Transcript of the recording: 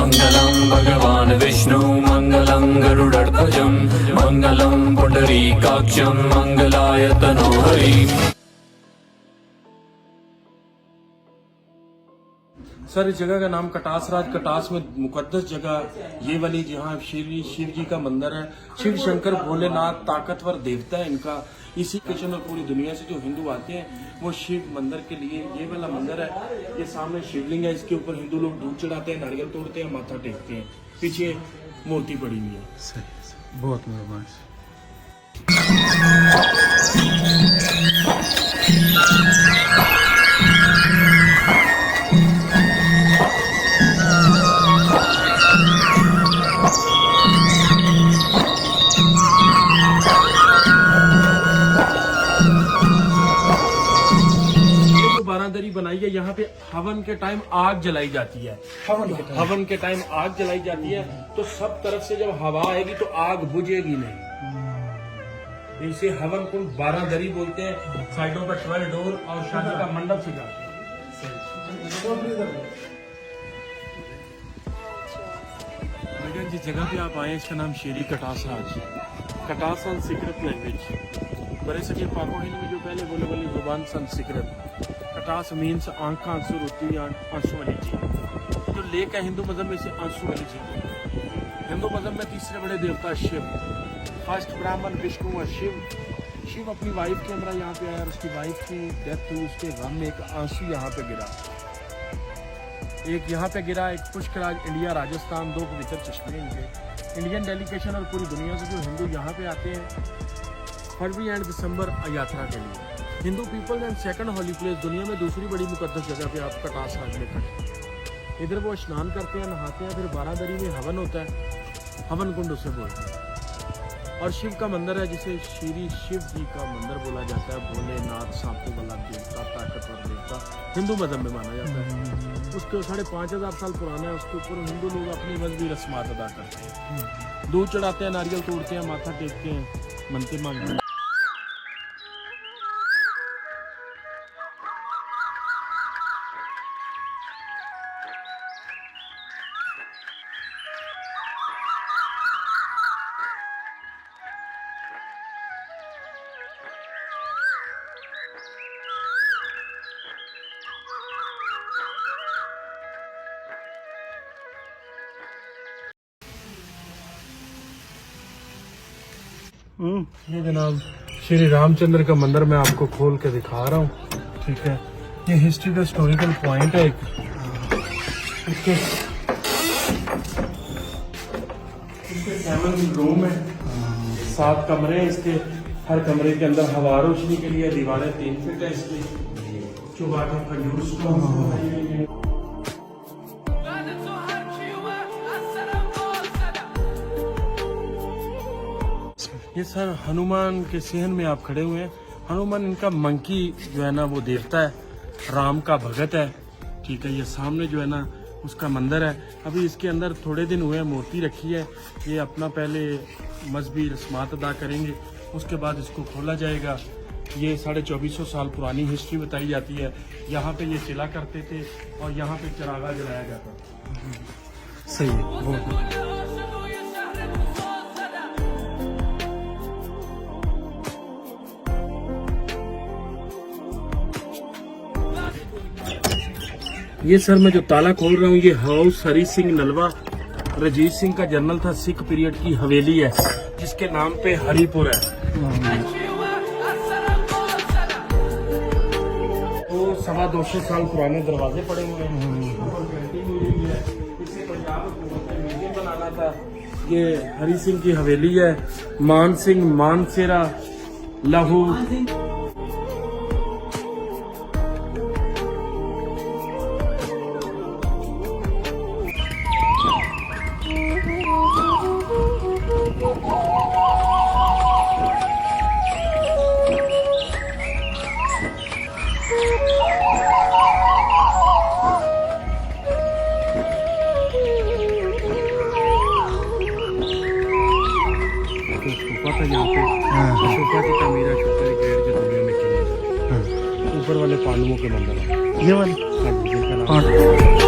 मंगलम भगवान विष्णु मंगलम गरुड़ध्वजम मंगलम पुंडरीकाक्षम मंगलाय तनोहरि। सर, इस जगह का नाम कटास राज, कटास में मुकद्दस जगह ये वाली जहाँ शिव जी का मंदिर है। शिव शंकर भोलेनाथ ताकतवर देवता है इनका। इसी किचन और पूरी दुनिया से जो हिंदू आते हैं वो शिव मंदिर के लिए ये वाला मंदिर है। ये सामने शिवलिंग है, इसके ऊपर हिंदू लोग दूध चढ़ाते हैं, नारियल तोड़ते हैं, माथा टेकते हैं। पीछे मूर्ति पड़ी हुई है। सही, बहुत मेहरबान। बारादरी बनाई है, यहाँ पे हवन के टाइम आग जलाई जाती है। हवन के टाइम आग जलाई जाती है तो सब तरफ से जब हवा आएगी तो आग बुझेगी नहीं। इसे हवन कुंड बारादरी बोलते हैं। साइडों पर 12 डोर और शादी का मंडप सजाते हैं। जिस जगह पे आप आए इसका नाम शेरी कटास राज, कटास संस्कृत लैंग्वेज। बड़े सके पाको हिंद में जो पहले बोले वाली जुबान संस्कृत। कटास मीन्स आंख का आंसू होती है, आंसू वाली चीज। जो लेक है हिंदू मजहब में से आंसू वाली चीज। हिंदू मजहब में तीसरे बड़े देवता शिव, फर्स्ट ब्राह्मण विष्णु और शिव। शिव अपनी वाइफ के अंदर यहाँ पे आया और उसकी वाइफ की डेथ हुई। उसके गम में एक आंसू यहाँ पे गिरा, एक यहाँ पे गिरा। एक पुष्कराज इंडिया राजस्थान, 2 पवित्र चश्मे इनके। इंडियन डेलीगेशन और पूरी दुनिया से जो हिंदू यहाँ पे आते हैं फरवरी एंड दिसंबर यात्रा के लिए। Hindu people and second holy place, दुनिया में दूसरी बड़ी मुकद्दस जगह पे आप कटास राज में खड़े। इधर वो स्नान करते हैं, नहाते हैं, फिर बारादरी में हवन होता है। हवन कुंड उसे बोलते हैं। और शिव का मंदिर है जिसे श्री शिव जी का मंदिर बोला जाता है। भोलेनाथ सांपों वाला देवता, ताकतवर देवता हिंदू मजहब में माना जाता है। उसके 5,500 साल पुराना है। उसके ऊपर हिंदू लोग अपनी मजहबी रस्मात अदा करते हैं। दूध चढ़ाते हैं, नारियल तोड़ते हैं, माथा टेकते हैं, मनते मांगते हैं। ये जनाब श्री रामचंद्र का मंदिर मैं आपको खोल के दिखा रहा हूँ। ठीक है, ये हिस्ट्री का हिस्टोरिकल पॉइंट है। इसके 7 रूम है, 7 कमरे हैं इसके। हर कमरे के अंदर हवा रोशनी के लिए दीवारें 3 फीट है इसकी। चौबाटा खजूर स्टोन। ये सर हनुमान के सहन में आप खड़े हुए हैं। हनुमान इनका मंकी जो है ना वो देवता है, राम का भगत है। ठीक है, ये सामने जो है ना उसका मंदिर है। अभी इसके अंदर थोड़े दिन हुए मूर्ति रखी है। ये अपना पहले मजहबी रस्मात अदा करेंगे, उसके बाद इसको खोला जाएगा। ये 2450 साल पुरानी हिस्ट्री बताई जाती है। यहाँ पे ये चिला करते थे और यहाँ पे चरागा जलाया जाता था। सही है, बहुत। ये सर मैं जो ताला खोल रहा हूँ ये हाउस हरी सिंह नलवा रजीत सिंह का जनरल था। सिख पीरियड की हवेली है जिसके नाम पे हरिपुर है। तो 250 साल पुराने दरवाजे पड़े हुए हैं। इसे पंजाब हुकूमत ने म्यूजियम बनाना था। ये हरी सिंह की हवेली है। मान सिंह, मानसेरा, लहू। अशोका था यहाँ पे। अशोका की तमीर है, अशोका की ग्रेड जो दुनिया में की। ऊपर वाले पांडवों के मंदिर है ये वाले। हाँ जी, जिनका नाम